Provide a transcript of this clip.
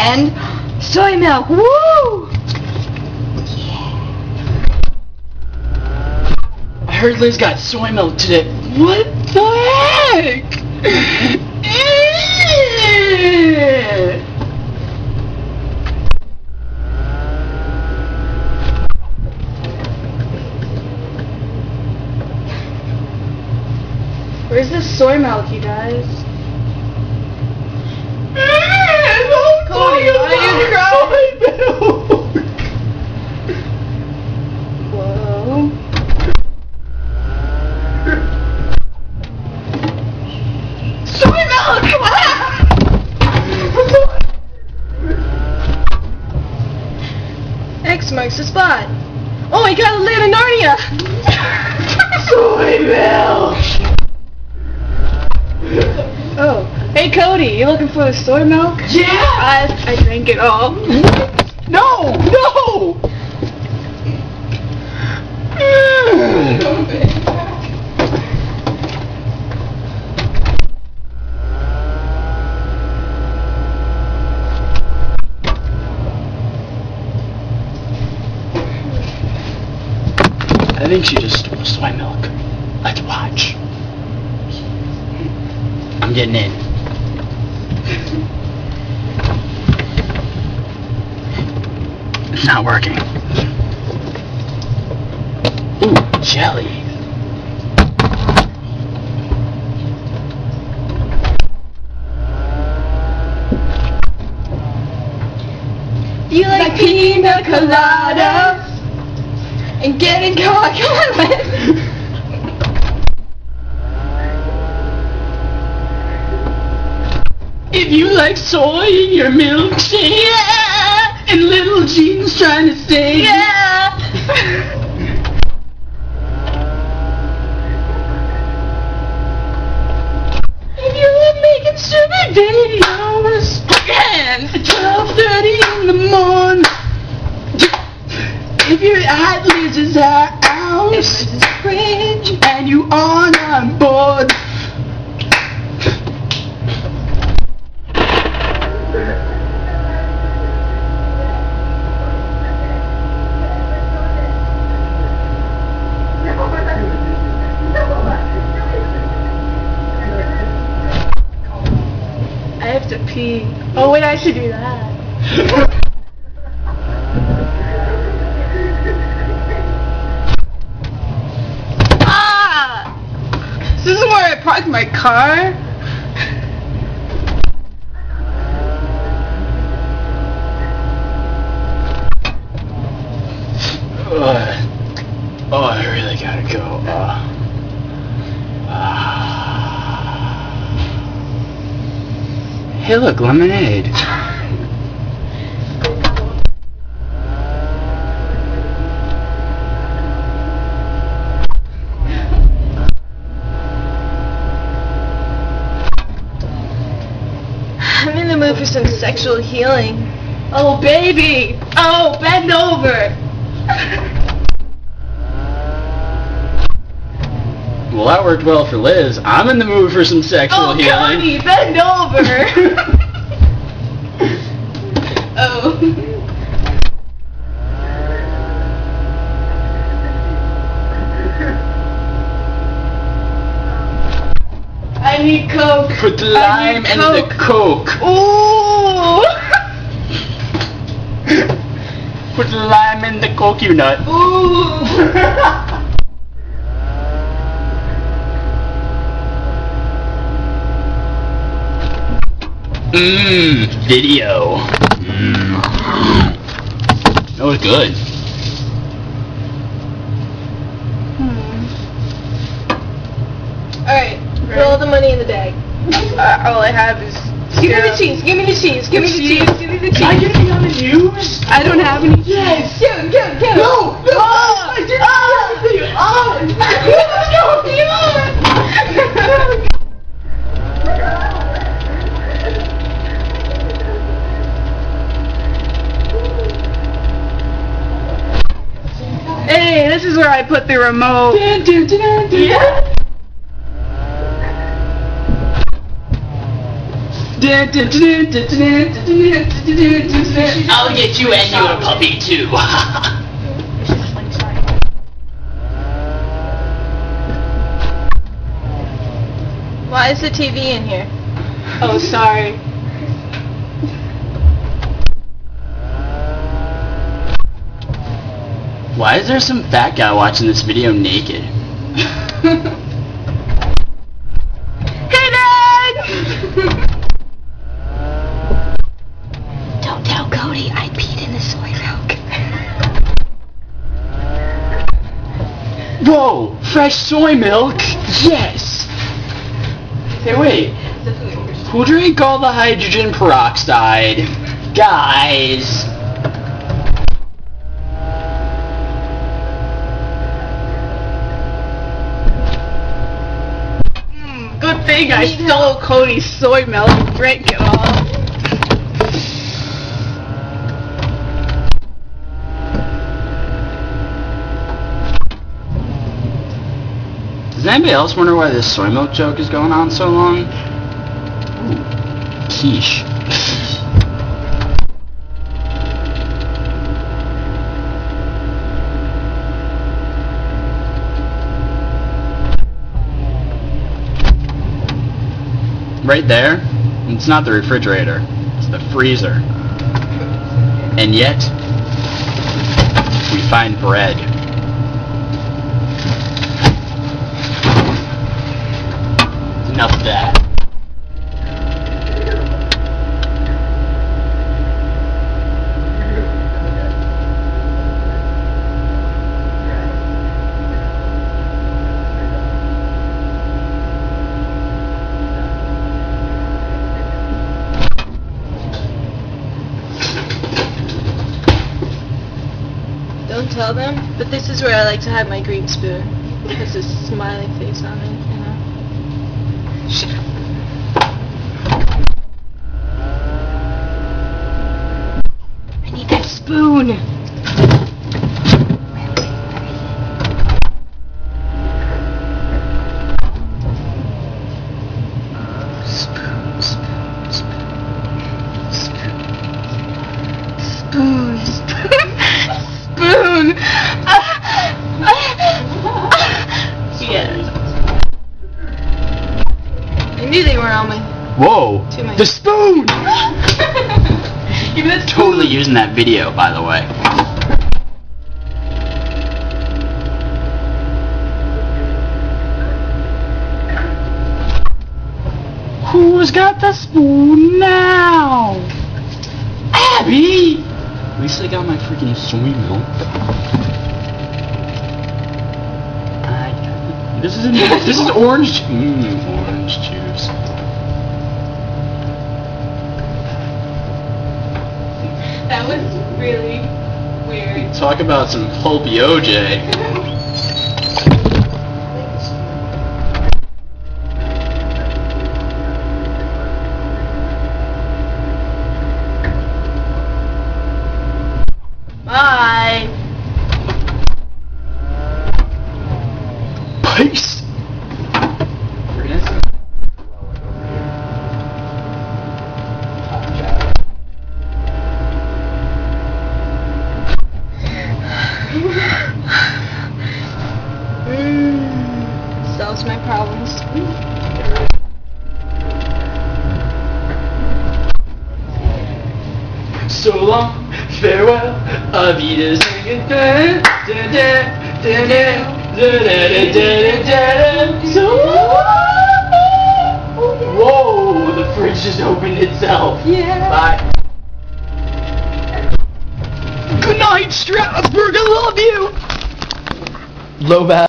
and soy milk. Woo! I heard Liz got soy milk today. What the heck? Where's the soy milk, you guys? Cody, why are you crying? Whoa. Soy milk! X marks the spot. Oh my god, Lana Narnia! Soy milk! Oh, hey Cody, you looking for the soy milk? Yeah! I drank it all. No! No! I think she just stole soy milk. Let's watch. I'm getting in. It's not working. Ooh, jelly. You like pina coladas and getting caught? Come on, Liz. If you like soy in your milkshake, Yeah! and little Jean's trying to say, Yeah! if you're making stupid videos, and at 12:30 in the morning, if you're at Liz's house, Cringe. and you aren't on board, I have to pee. Oh wait, I should do that. Ah! This is where I park my car. Oh, I really gotta go. Hey, look, lemonade. I'm in the mood for some sexual healing. Oh baby! Oh, bend over! Well, that worked well for Liz. I'm in the mood for some sexual Oh, healing. Cody, bend over! Oh. I need Coke. Put the I lime need and the Coke. Ooh! Put the lime in the coconut. Ooh! Video. That was good. Alright, put all the money in the bag. All I have is... Give me the cheese, give me the cheese, give me the cheese, give me the cheese. Can I get any on the news? I don't have any cheese. Yes. Give it, give it, give it. No! No! I didn't Hey, this is where I put the remote. Yeah. I'll get you and your puppy too. Why is the TV in here? Oh, sorry. Why is there some fat guy watching this video naked? Hey, Dad! Don't tell Cody I peed in the soy milk. Whoa! Fresh soy milk? Yes! Hey, wait. Who drank all the hydrogen peroxide? Guys! Good thing I stole Cody's soy milk and drank it all. Does anybody else wonder why this soy milk joke is going on so long? Ooh, quiche. Right there, it's not the refrigerator, it's the freezer. And yet, we find bread. Enough of that. Don't tell them, but this is where I like to have my green spoon. It has a smiley face on it, you know. I need that spoon. Spoon, spoon, spoon, Spoon. spoon. Spoon. Yes. I knew they were on my. Whoa! To my- The spoon! Give me that Totally using that video, by the way. Who's got the spoon now? Abby! At least I got my freaking soy milk. This is orange. Orange juice. That was really weird. Talk about some pulpy OJ. Bye. Peace. Solves my problems. So long, farewell, auf Wiedersehen. So whoa, the fridge just opened itself. Yeah. Bye. Good night, Strasburg, I love you. Low bat.